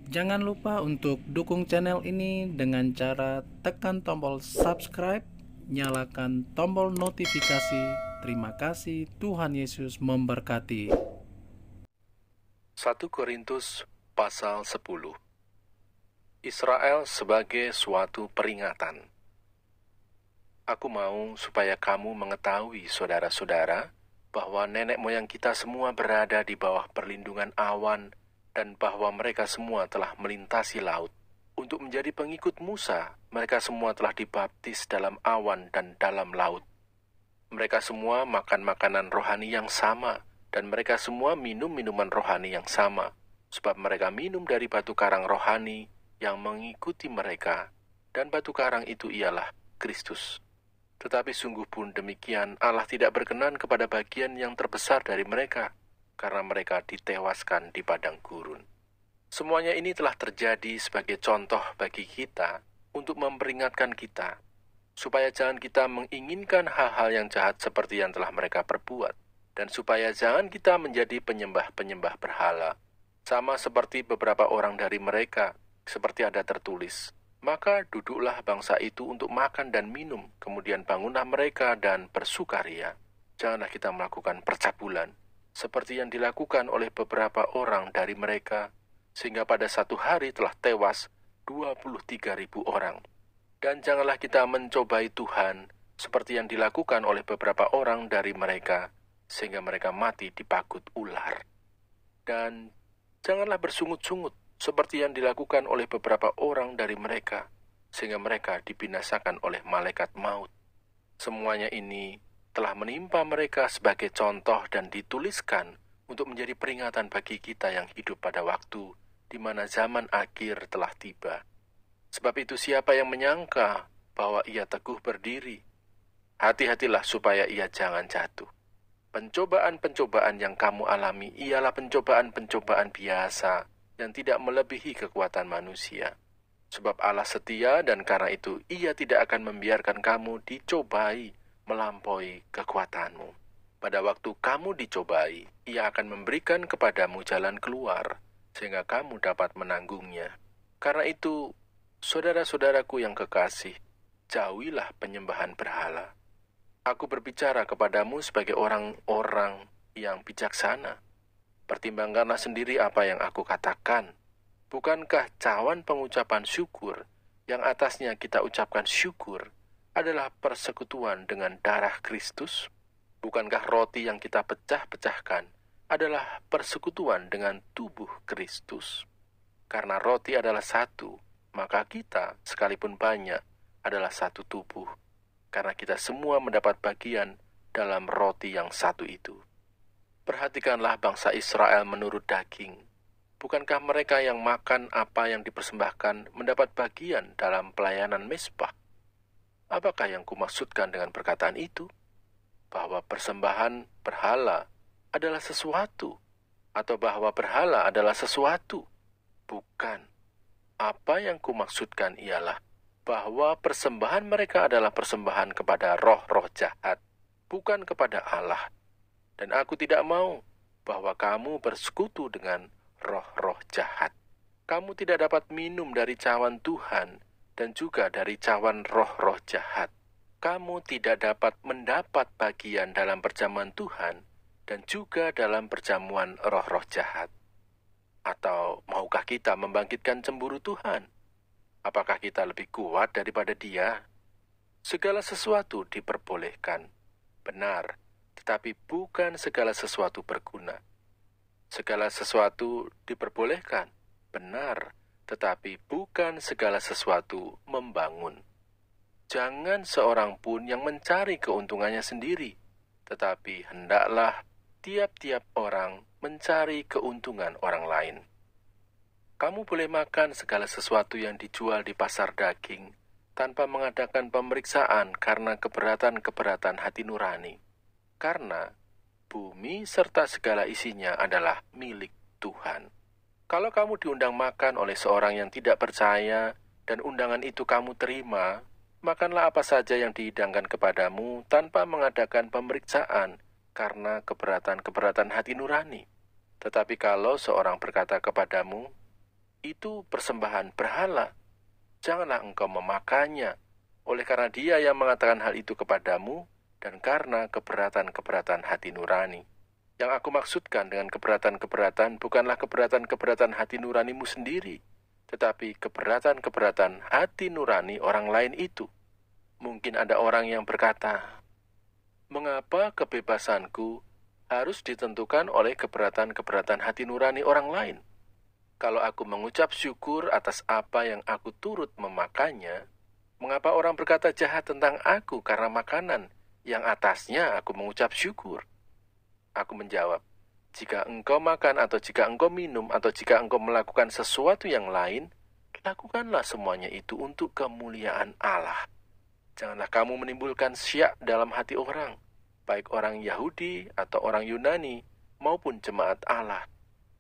Jangan lupa untuk dukung channel ini dengan cara tekan tombol subscribe, nyalakan tombol notifikasi. Terima kasih, Tuhan Yesus memberkati. 1 Korintus pasal 10. Israel sebagai suatu peringatan. Aku mau supaya kamu mengetahui, saudara-saudara, bahwa nenek moyang kita semua berada di bawah perlindungan awan dan bahwa mereka semua telah melintasi laut. Untuk menjadi pengikut Musa, mereka semua telah dibaptis dalam awan dan dalam laut. Mereka semua makan makanan rohani yang sama, dan mereka semua minum minuman rohani yang sama, sebab mereka minum dari batu karang rohani yang mengikuti mereka, dan batu karang itu ialah Kristus. Tetapi sungguh pun demikian, Allah tidak berkenan kepada bagian yang terbesar dari mereka, karena mereka ditewaskan di padang gurun. Semuanya ini telah terjadi sebagai contoh bagi kita untuk memperingatkan kita, supaya jangan kita menginginkan hal-hal yang jahat seperti yang telah mereka perbuat, dan supaya jangan kita menjadi penyembah-penyembah berhala, sama seperti beberapa orang dari mereka, seperti ada tertulis, maka duduklah bangsa itu untuk makan dan minum, kemudian bangunlah mereka dan bersukaria. Janganlah kita melakukan percabulan, seperti yang dilakukan oleh beberapa orang dari mereka, sehingga pada satu hari telah tewas 23.000 orang. Dan janganlah kita mencobai Tuhan, seperti yang dilakukan oleh beberapa orang dari mereka, sehingga mereka mati dipagut ular. Dan janganlah bersungut-sungut, seperti yang dilakukan oleh beberapa orang dari mereka, sehingga mereka dibinasakan oleh malaikat maut. Semuanya ini telah menimpa mereka sebagai contoh dan dituliskan untuk menjadi peringatan bagi kita yang hidup pada waktu di mana zaman akhir telah tiba. Sebab itu siapa yang menyangka bahwa ia teguh berdiri, hati-hatilah supaya ia jangan jatuh. Pencobaan-pencobaan yang kamu alami ialah pencobaan-pencobaan biasa yang tidak melebihi kekuatan manusia. Sebab Allah setia dan karena itu ia tidak akan membiarkan kamu dicobai melampaui kekuatanmu. Pada waktu kamu dicobai, ia akan memberikan kepadamu jalan keluar, sehingga kamu dapat menanggungnya. Karena itu, saudara-saudaraku yang kekasih, jauhilah penyembahan berhala. Aku berbicara kepadamu sebagai orang-orang yang bijaksana. Pertimbangkanlah sendiri apa yang aku katakan. Bukankah cawan pengucapan syukur yang atasnya kita ucapkan syukur adalah persekutuan dengan darah Kristus? Bukankah roti yang kita pecah-pecahkan adalah persekutuan dengan tubuh Kristus? Karena roti adalah satu, maka kita, sekalipun banyak, adalah satu tubuh. Karena kita semua mendapat bagian dalam roti yang satu itu. Perhatikanlah bangsa Israel menurut daging. Bukankah mereka yang makan apa yang dipersembahkan mendapat bagian dalam pelayanan mezbah? Apakah yang kumaksudkan dengan perkataan itu? Bahwa persembahan berhala adalah sesuatu, atau bahwa berhala adalah sesuatu? Bukan. Apa yang kumaksudkan ialah bahwa persembahan mereka adalah persembahan kepada roh-roh jahat, bukan kepada Allah. Dan aku tidak mau bahwa kamu bersekutu dengan roh-roh jahat. Kamu tidak dapat minum dari cawan Tuhan dan juga dari cawan roh-roh jahat. Kamu tidak dapat mendapat bagian dalam perjamuan Tuhan dan juga dalam perjamuan roh-roh jahat. Atau maukah kita membangkitkan cemburu Tuhan? Apakah kita lebih kuat daripada Dia? Segala sesuatu diperbolehkan, benar, tetapi bukan segala sesuatu berguna. Segala sesuatu diperbolehkan, benar, tetapi bukan segala sesuatu membangun. Jangan seorang pun yang mencari keuntungannya sendiri, tetapi hendaklah tiap-tiap orang mencari keuntungan orang lain. Kamu boleh makan segala sesuatu yang dijual di pasar daging tanpa mengadakan pemeriksaan karena keberatan-keberatan hati nurani. Karena bumi serta segala isinya adalah milik Tuhan. Kalau kamu diundang makan oleh seorang yang tidak percaya dan undangan itu kamu terima, makanlah apa saja yang dihidangkan kepadamu tanpa mengadakan pemeriksaan karena keberatan-keberatan hati nurani. Tetapi kalau seorang berkata kepadamu, itu persembahan berhala. Janganlah engkau memakannya, oleh karena Dia yang mengatakan hal itu kepadamu, dan karena keberatan-keberatan hati nurani. Yang aku maksudkan dengan keberatan-keberatan bukanlah keberatan-keberatan hati nuranimu sendiri, tetapi keberatan-keberatan hati nurani orang lain itu. Mungkin ada orang yang berkata, "Mengapa kebebasanku harus ditentukan oleh keberatan-keberatan hati nurani orang lain? Kalau aku mengucap syukur atas apa yang aku turut memakannya, mengapa orang berkata jahat tentang aku karena makanan yang atasnya aku mengucap syukur?" Aku menjawab, "Jika engkau makan atau jika engkau minum atau jika engkau melakukan sesuatu yang lain, lakukanlah semuanya itu untuk kemuliaan Allah. Janganlah kamu menimbulkan syak dalam hati orang, baik orang Yahudi atau orang Yunani maupun jemaat Allah.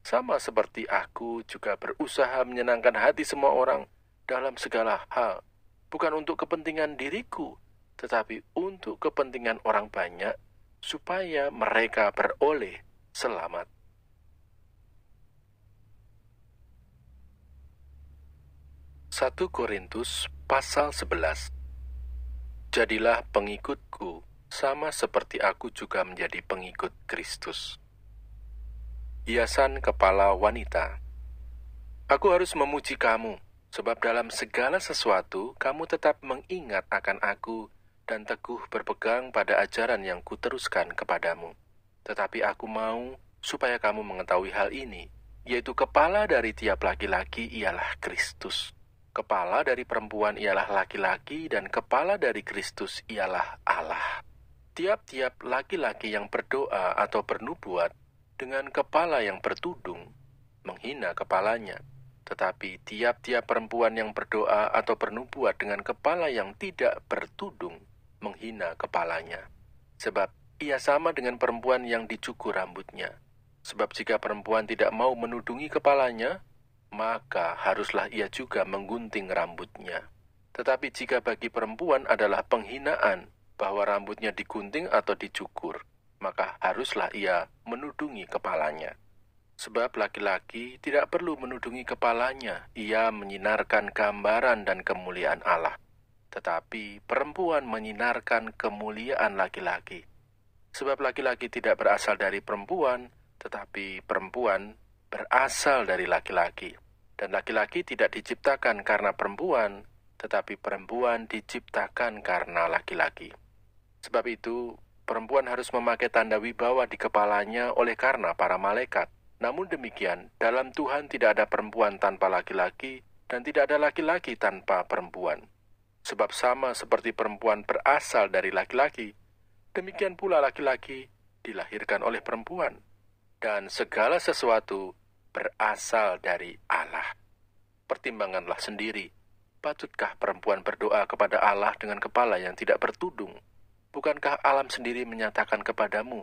Sama seperti aku juga berusaha menyenangkan hati semua orang dalam segala hal, bukan untuk kepentingan diriku, tetapi untuk kepentingan orang banyak, supaya mereka beroleh selamat." 1 Korintus pasal 11. Jadilah pengikutku, sama seperti aku juga menjadi pengikut Kristus. Hiasan kepala wanita. Aku harus memuji kamu, sebab dalam segala sesuatu kamu tetap mengingat akan aku dan teguh berpegang pada ajaran yang kuteruskan kepadamu. Tetapi aku mau supaya kamu mengetahui hal ini, yaitu kepala dari tiap laki-laki ialah Kristus. Kepala dari perempuan ialah laki-laki dan kepala dari Kristus ialah Allah. Tiap-tiap laki-laki yang berdoa atau bernubuat dengan kepala yang bertudung menghina kepalanya. Tetapi tiap-tiap perempuan yang berdoa atau bernubuat dengan kepala yang tidak bertudung menghina kepalanya. Sebab ia sama dengan perempuan yang dicukur rambutnya. Sebab jika perempuan tidak mau menudungi kepalanya, maka haruslah ia juga menggunting rambutnya. Tetapi jika bagi perempuan adalah penghinaan bahwa rambutnya digunting atau dicukur, maka haruslah ia menudungi kepalanya. Sebab laki-laki tidak perlu menudungi kepalanya, ia menyinarkan gambaran dan kemuliaan Allah. Tetapi perempuan menyinarkan kemuliaan laki-laki. Sebab laki-laki tidak berasal dari perempuan, tetapi perempuan berasal dari laki-laki. Dan laki-laki tidak diciptakan karena perempuan, tetapi perempuan diciptakan karena laki-laki. Sebab itu, perempuan harus memakai tanda wibawa di kepalanya oleh karena para malaikat. Namun demikian, dalam Tuhan tidak ada perempuan tanpa laki-laki, dan tidak ada laki-laki tanpa perempuan. Sebab sama seperti perempuan berasal dari laki-laki, demikian pula laki-laki dilahirkan oleh perempuan. Dan segala sesuatu berasal dari Allah. Pertimbangkanlah sendiri, patutkah perempuan berdoa kepada Allah dengan kepala yang tidak bertudung? Bukankah alam sendiri menyatakan kepadamu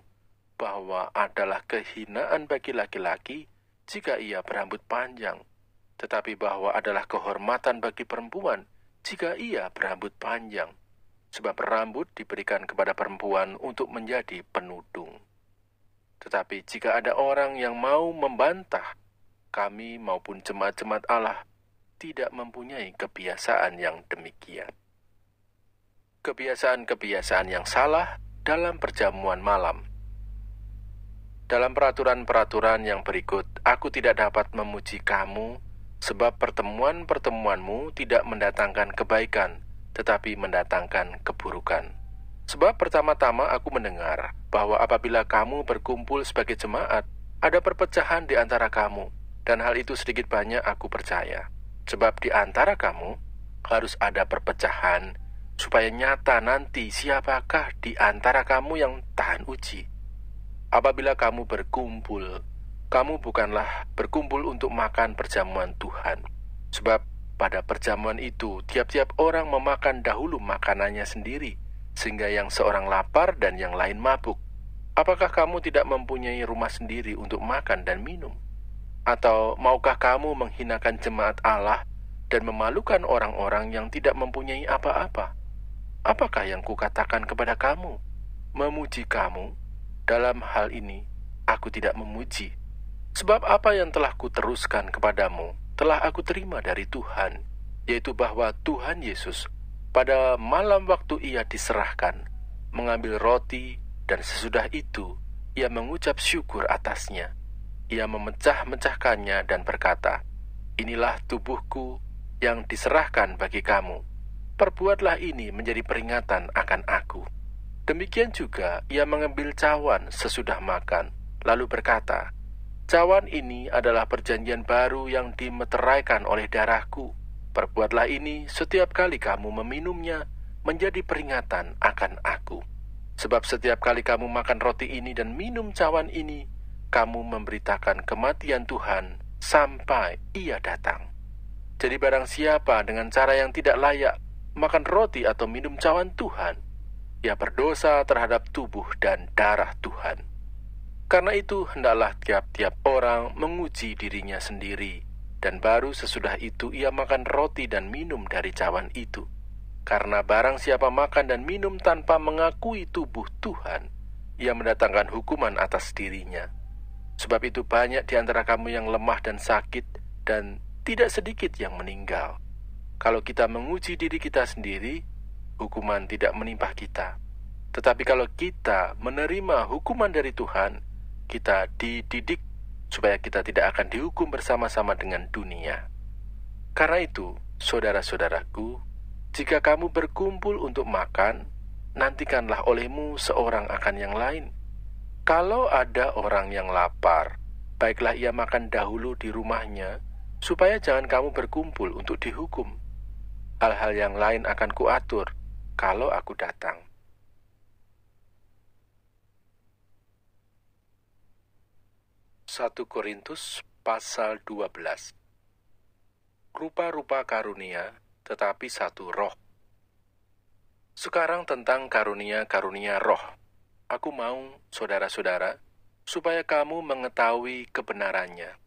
bahwa adalah kehinaan bagi laki-laki jika ia berambut panjang, tetapi bahwa adalah kehormatan bagi perempuan jika ia berambut panjang? Sebab rambut diberikan kepada perempuan untuk menjadi penudung. Tetapi jika ada orang yang mau membantah, kami maupun jemaat-jemaat Allah tidak mempunyai kebiasaan yang demikian. Kebiasaan-kebiasaan yang salah dalam perjamuan malam. Dalam peraturan-peraturan yang berikut, aku tidak dapat memuji kamu, sebab pertemuan-pertemuanmu tidak mendatangkan kebaikan, tetapi mendatangkan keburukan. Sebab pertama-tama aku mendengar bahwa apabila kamu berkumpul sebagai jemaat, ada perpecahan di antara kamu, dan hal itu sedikit banyak aku percaya. Sebab di antara kamu harus ada perpecahan, supaya nyata nanti siapakah di antara kamu yang tahan uji. Apabila kamu berkumpul, kamu bukanlah berkumpul untuk makan perjamuan Tuhan. Sebab pada perjamuan itu, tiap-tiap orang memakan dahulu makanannya sendiri, sehingga yang seorang lapar dan yang lain mabuk. Apakah kamu tidak mempunyai rumah sendiri untuk makan dan minum? Atau maukah kamu menghinakan jemaat Allah dan memalukan orang-orang yang tidak mempunyai apa-apa? Apakah yang kukatakan kepada kamu? Memuji kamu? Dalam hal ini, aku tidak memuji. Sebab apa yang telah kuteruskan kepadamu telah aku terima dari Tuhan, yaitu bahwa Tuhan Yesus pada malam waktu ia diserahkan, mengambil roti dan sesudah itu ia mengucap syukur atasnya. Ia memecah-mecahkannya dan berkata, "Inilah tubuhku yang diserahkan bagi kamu. Perbuatlah ini menjadi peringatan akan aku." Demikian juga ia mengambil cawan sesudah makan, lalu berkata, "Cawan ini adalah perjanjian baru yang dimeteraikan oleh darahku. Perbuatlah ini setiap kali kamu meminumnya menjadi peringatan akan aku. Sebab setiap kali kamu makan roti ini dan minum cawan ini, kamu memberitakan kematian Tuhan sampai ia datang." Jadi barang siapa dengan cara yang tidak layak makan roti atau minum cawan Tuhan, ia berdosa terhadap tubuh dan darah Tuhan. Karena itu hendaklah tiap-tiap orang menguji dirinya sendiri, dan baru sesudah itu ia makan roti dan minum dari cawan itu. Karena barang siapa makan dan minum tanpa mengakui tubuh Tuhan, ia mendatangkan hukuman atas dirinya. Sebab itu banyak di antara kamu yang lemah dan sakit, dan tidak sedikit yang meninggal. Kalau kita menguji diri kita sendiri, hukuman tidak menimpa kita. Tetapi kalau kita menerima hukuman dari Tuhan, kita dididik supaya kita tidak akan dihukum bersama-sama dengan dunia. Karena itu, saudara-saudaraku, jika kamu berkumpul untuk makan, nantikanlah olehmu seorang akan yang lain. Kalau ada orang yang lapar, baiklah ia makan dahulu di rumahnya, supaya jangan kamu berkumpul untuk dihukum. Hal-hal yang lain akan kuatur kalau aku datang. Satu Korintus pasal 12. Rupa-rupa karunia, tetapi satu roh. Sekarang tentang karunia-karunia roh. Aku mau, saudara-saudara, supaya kamu mengetahui kebenarannya.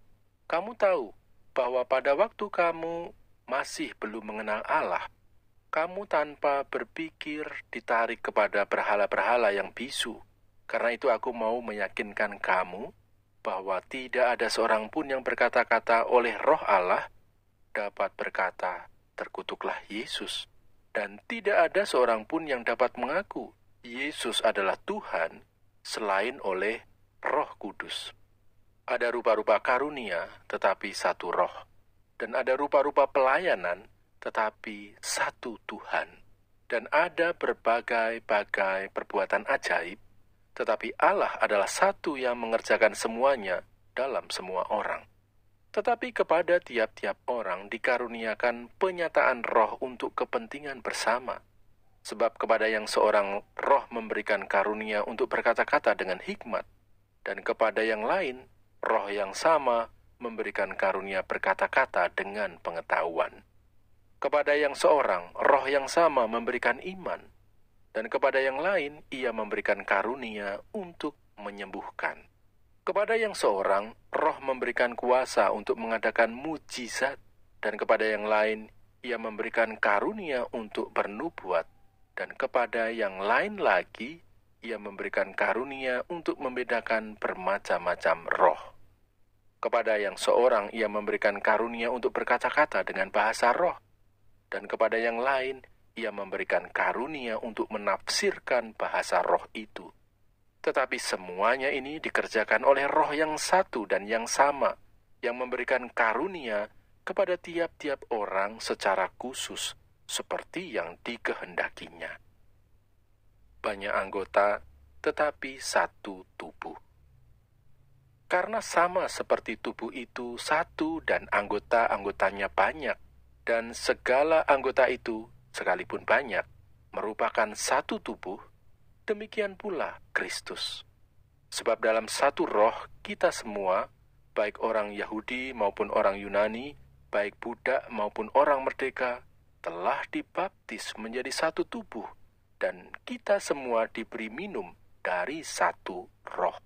Kamu tahu bahwa pada waktu kamu masih belum mengenal Allah, kamu tanpa berpikir ditarik kepada berhala-berhala yang bisu. Karena itu aku mau meyakinkan kamu bahwa tidak ada seorang pun yang berkata-kata oleh roh Allah dapat berkata, "Terkutuklah Yesus." Dan tidak ada seorang pun yang dapat mengaku Yesus adalah Tuhan selain oleh Roh Kudus. Ada rupa-rupa karunia, tetapi satu roh. Dan ada rupa-rupa pelayanan, tetapi satu Tuhan. Dan ada berbagai-bagai perbuatan ajaib, tetapi Allah adalah satu yang mengerjakan semuanya dalam semua orang. Tetapi kepada tiap-tiap orang dikaruniakan penyataan roh untuk kepentingan bersama. Sebab kepada yang seorang roh memberikan karunia untuk berkata-kata dengan hikmat, dan kepada yang lain, roh yang sama memberikan karunia berkata-kata dengan pengetahuan. Kepada yang seorang, roh yang sama memberikan iman, dan kepada yang lain, ia memberikan karunia untuk menyembuhkan. Kepada yang seorang, roh memberikan kuasa untuk mengadakan mujizat, dan kepada yang lain, ia memberikan karunia untuk bernubuat, dan kepada yang lain lagi, ia memberikan karunia untuk membedakan bermacam-macam roh. Kepada yang seorang, ia memberikan karunia untuk berkata-kata dengan bahasa roh, dan kepada yang lain, ia memberikan karunia untuk menafsirkan bahasa roh itu. Tetapi semuanya ini dikerjakan oleh roh yang satu dan yang sama, yang memberikan karunia kepada tiap-tiap orang secara khusus, seperti yang dikehendakinya. Banyak anggota, tetapi satu tubuh. Karena sama seperti tubuh itu satu dan anggota-anggotanya banyak, dan segala anggota itu, sekalipun banyak, merupakan satu tubuh, demikian pula Kristus. Sebab dalam satu roh kita semua, baik orang Yahudi maupun orang Yunani, baik budak maupun orang merdeka, telah dibaptis menjadi satu tubuh, dan kita semua diberi minum dari satu roh.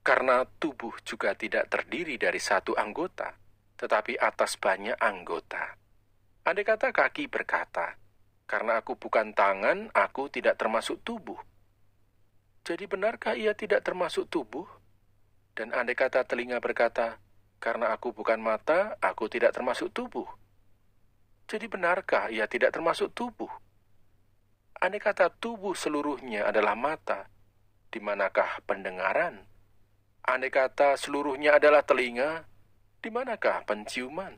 Karena tubuh juga tidak terdiri dari satu anggota, tetapi atas banyak anggota. Andai kata kaki berkata, "Karena aku bukan tangan, aku tidak termasuk tubuh." Jadi benarkah ia tidak termasuk tubuh? Dan andai kata telinga berkata, Karena aku bukan mata, aku tidak termasuk tubuh. Jadi benarkah ia tidak termasuk tubuh? Andai kata tubuh seluruhnya adalah mata, di manakah pendengaran? Andai kata seluruhnya adalah telinga, di manakah penciuman?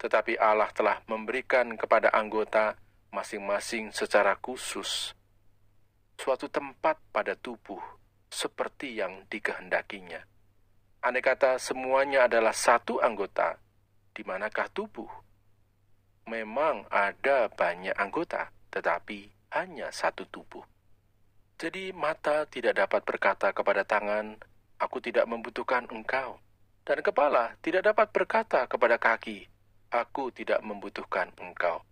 Tetapi Allah telah memberikan kepada anggota masing-masing secara khusus suatu tempat pada tubuh seperti yang dikehendakinya. Andai kata semuanya adalah satu anggota, di manakah tubuh? Memang ada banyak anggota, tetapi hanya satu tubuh. Jadi mata tidak dapat berkata kepada tangan, "Aku tidak membutuhkan engkau." Dan kepala tidak dapat berkata kepada kaki, "Aku tidak membutuhkan engkau."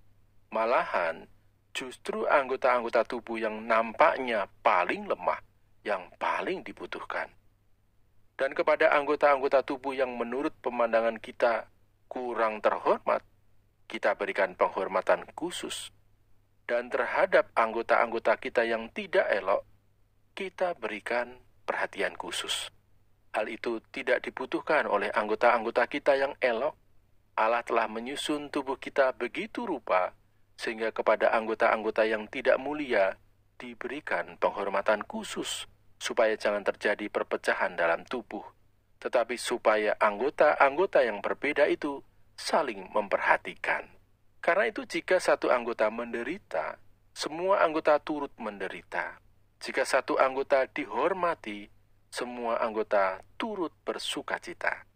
Malahan, justru anggota-anggota tubuh yang nampaknya paling lemah, yang paling dibutuhkan. Dan kepada anggota-anggota tubuh yang menurut pemandangan kita kurang terhormat, kita berikan penghormatan khusus. Dan terhadap anggota-anggota kita yang tidak elok, kita berikan perhatian khusus. Hal itu tidak dibutuhkan oleh anggota-anggota kita yang elok. Allah telah menyusun tubuh kita begitu rupa, sehingga kepada anggota-anggota yang tidak mulia diberikan penghormatan khusus, supaya jangan terjadi perpecahan dalam tubuh, tetapi supaya anggota-anggota yang berbeda itu saling memperhatikan. Karena itu jika satu anggota menderita, semua anggota turut menderita. Jika satu anggota dihormati, semua anggota turut bersukacita.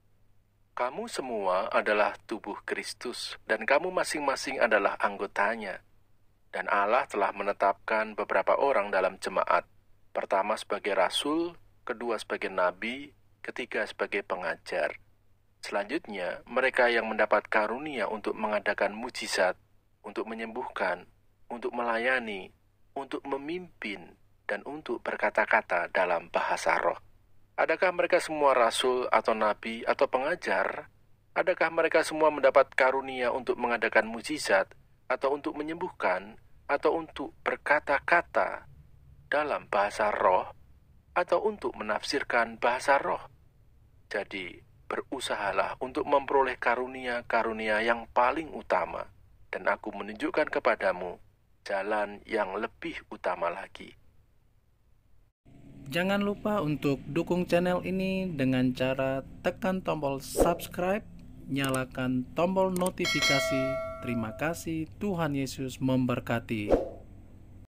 Kamu semua adalah tubuh Kristus, dan kamu masing-masing adalah anggotanya. Dan Allah telah menetapkan beberapa orang dalam jemaat, pertama sebagai rasul, kedua sebagai nabi, ketiga sebagai pengajar. Selanjutnya, mereka yang mendapat karunia untuk mengadakan mujizat, untuk menyembuhkan, untuk melayani, untuk memimpin, dan untuk berkata-kata dalam bahasa roh. Adakah mereka semua rasul atau nabi atau pengajar? Adakah mereka semua mendapat karunia untuk mengadakan mujizat, atau untuk menyembuhkan, atau untuk berkata-kata dalam bahasa roh, atau untuk menafsirkan bahasa roh? Jadi, berusahalah untuk memperoleh karunia-karunia yang paling utama, dan aku menunjukkan kepadamu jalan yang lebih utama lagi. Jangan lupa untuk dukung channel ini dengan cara tekan tombol subscribe, nyalakan tombol notifikasi. Terima kasih, Tuhan Yesus memberkati.